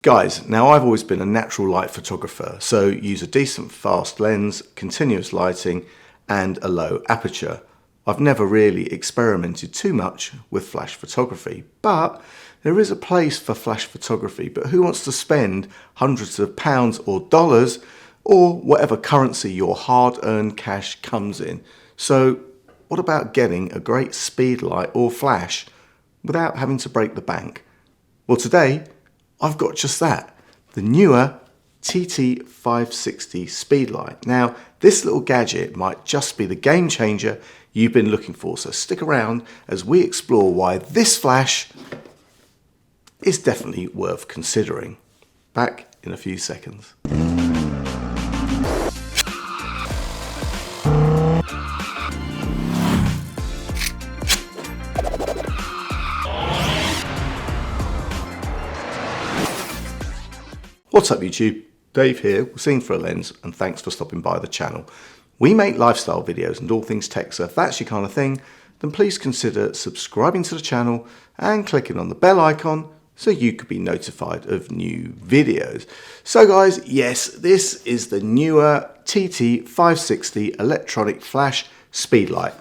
Guys, now I've always been a natural light photographer, so use a decent fast lens, continuous lighting and a low aperture. I've never really experimented too much with flash photography, but there is a place for flash photography. But who wants to spend hundreds of pounds or dollars or whatever currency your hard-earned cash comes in? So what about getting a great speed light or flash without having to break the bank? Well, today I've got just that, the Neewer TT560 Speedlight. Now, this little gadget might just be the game changer you've been looking for, so stick around as we explore why this flash is definitely worth considering. Back in a few seconds. What's up YouTube? Dave here, Seen for a Lens, and thanks for stopping by the channel. We make lifestyle videos and all things tech, so if that's your kind of thing, then please consider subscribing to the channel and clicking on the bell icon so you could be notified of new videos. So guys, yes, this is the Neewer TT560 electronic flash speedlight.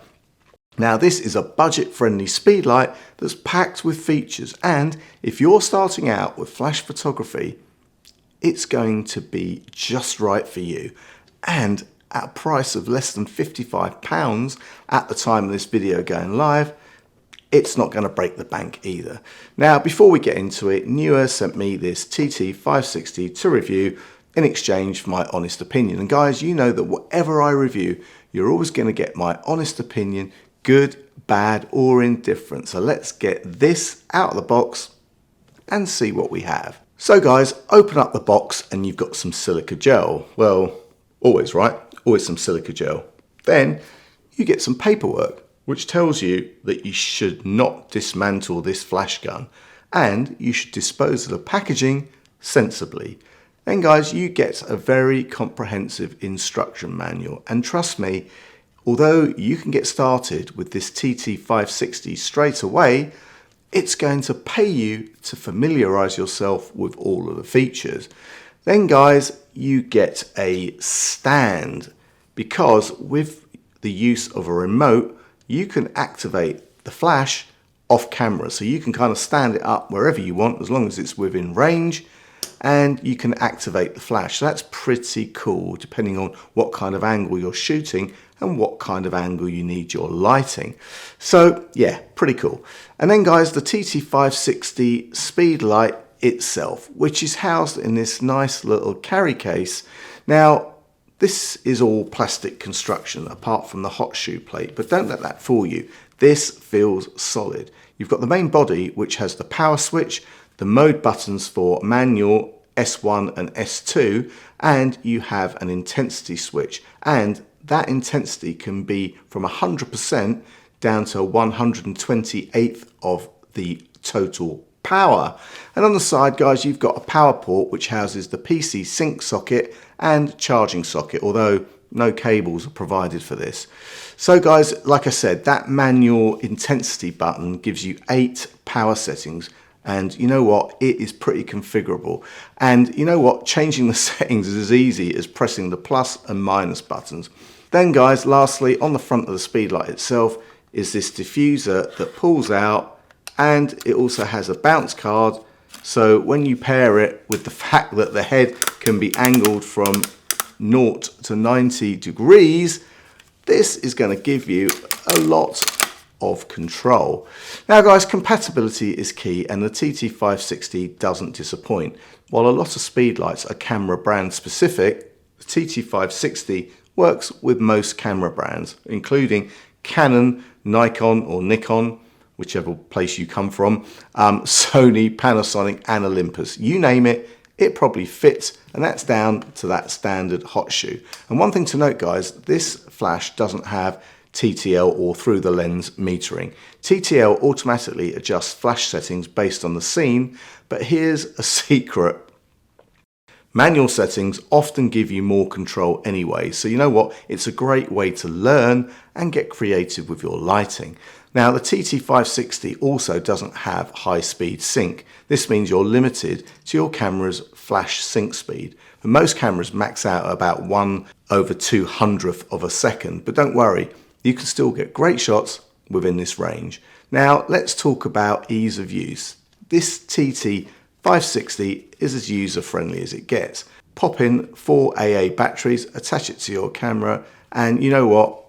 Now this is a budget-friendly speedlight that's packed with features, and if you're starting out with flash photography, it's going to be just right for you, and at a price of less than £55 at the time of this video going live, it's not going to break the bank either. Now before we get into it, Neewer sent me this TT560 to review in exchange for my honest opinion, and guys, you know that whatever I review, you're always going to get my honest opinion, good, bad or indifferent. So let's get this out of the box and see what we have. So guys, open up the box and you've got some silica gel. Well, always, right? Always some silica gel. Then you get some paperwork which tells you that you should not dismantle this flash gun and you should dispose of the packaging sensibly. Then guys, you get a very comprehensive instruction manual, and trust me, although you can get started with this TT560 straight away, it's going to pay you to familiarize yourself with all of the features. Then guys, you get a stand, because with the use of a remote, you can activate the flash off camera. So you can kind of stand it up wherever you want as long as it's within range, and you can activate the flash. So that's pretty cool depending on what kind of angle you're shooting and what kind of angle you need your lighting. So yeah, pretty cool. And then guys, the TT560 Speedlight itself, which is housed in this nice little carry case. Now, this is all plastic construction apart from the hot shoe plate, but don't let that fool you. This feels solid. You've got the main body, which has the power switch, the mode buttons for manual, S1 and S2, and you have an intensity switch, and that intensity can be from 100% down to 128th of the total power. And on the side guys, you've got a power port which houses the PC sync socket and charging socket, although no cables are provided for this. So guys, like I said, that manual intensity button gives you 8 power settings. And you know what, it is pretty configurable. And you know what, changing the settings is as easy as pressing the plus and minus buttons. Then guys, lastly, on the front of the speedlight itself is this diffuser that pulls out, and it also has a bounce card. So when you pair it with the fact that the head can be angled from 0 to 90 degrees, this is going to give you a lot of control. Now guys, compatibility is key, and the TT560 doesn't disappoint. While a lot of speedlights are camera brand specific, the TT560 works with most camera brands, including Canon, Nikon or Nikon, whichever place you come from, Sony, Panasonic and Olympus. You name it, it probably fits, and that's down to that standard hot shoe. And one thing to note guys, this flash doesn't have TTL or through the lens metering. TTL automatically adjusts flash settings based on the scene, but here's a secret. Manual settings often give you more control anyway, so you know what, it's a great way to learn and get creative with your lighting. Now the TT560 also doesn't have high speed sync. This means you're limited to your camera's flash sync speed. And most cameras max out at about 1/200th of a second, but don't worry, you can still get great shots within this range. Now let's talk about ease of use. This TT560 is as user friendly as it gets. Pop in 4 AA batteries, attach it to your camera, and you know what?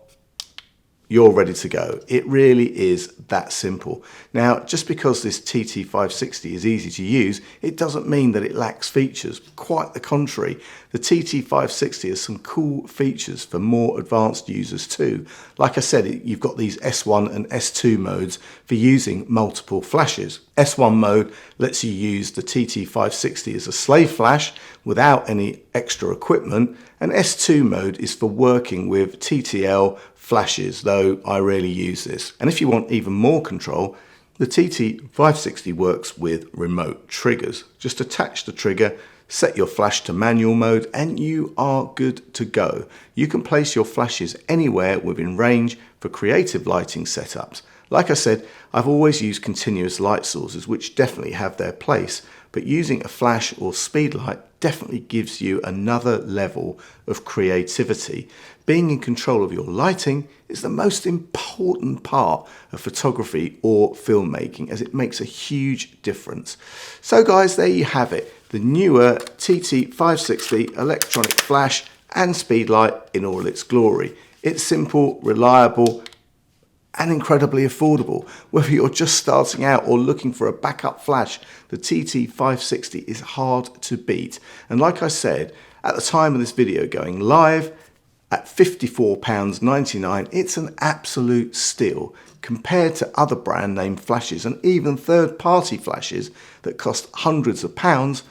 You're ready to go. It really is that simple. Now, just because this TT560 is easy to use, it doesn't mean that it lacks features. Quite the contrary. The TT560 has some cool features for more advanced users too. Like I said, you've got these S1 and S2 modes for using multiple flashes. S1 mode lets you use the TT560 as a slave flash without any extra equipment, and S2 mode is for working with TTL flashes, though I rarely use this. And if you want even more control, the TT560 works with remote triggers. Just attach the trigger, set your flash to manual mode, and you are good to go. You can place your flashes anywhere within range for creative lighting setups. Like I said, I've always used continuous light sources, which definitely have their place, but using a flash or speedlight definitely gives you another level of creativity. Being in control of your lighting is the most important part of photography or filmmaking, as it makes a huge difference. So guys, there you have it, the Neewer TT560 electronic flash and speedlight in all its glory. It's simple, reliable, and incredibly affordable. Whether you're just starting out or looking for a backup flash, the TT560 is hard to beat. And like I said, at the time of this video going live, at £54.99, it's an absolute steal compared to other brand name flashes and even third-party flashes that cost hundreds of pounds.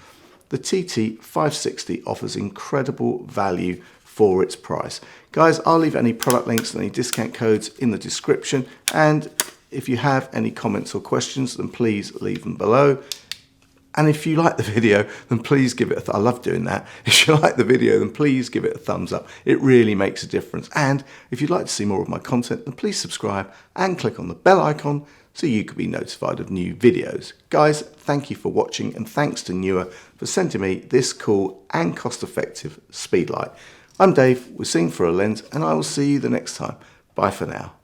The TT560 offers incredible value for its price. Guys, I'll leave any product links and any discount codes in the description, and if you have any comments or questions, then please leave them below. And if you like the video, then please give it I love doing that. If you like the video, then please give it a thumbs up. It really makes a difference. And if you'd like to see more of my content, then please subscribe and click on the bell icon so you can be notified of new videos. Guys, thank you for watching, and thanks to Neewer for sending me this cool and cost-effective speedlight. I'm Dave with Seeing Through a Lens, and I will see you the next time. Bye for now.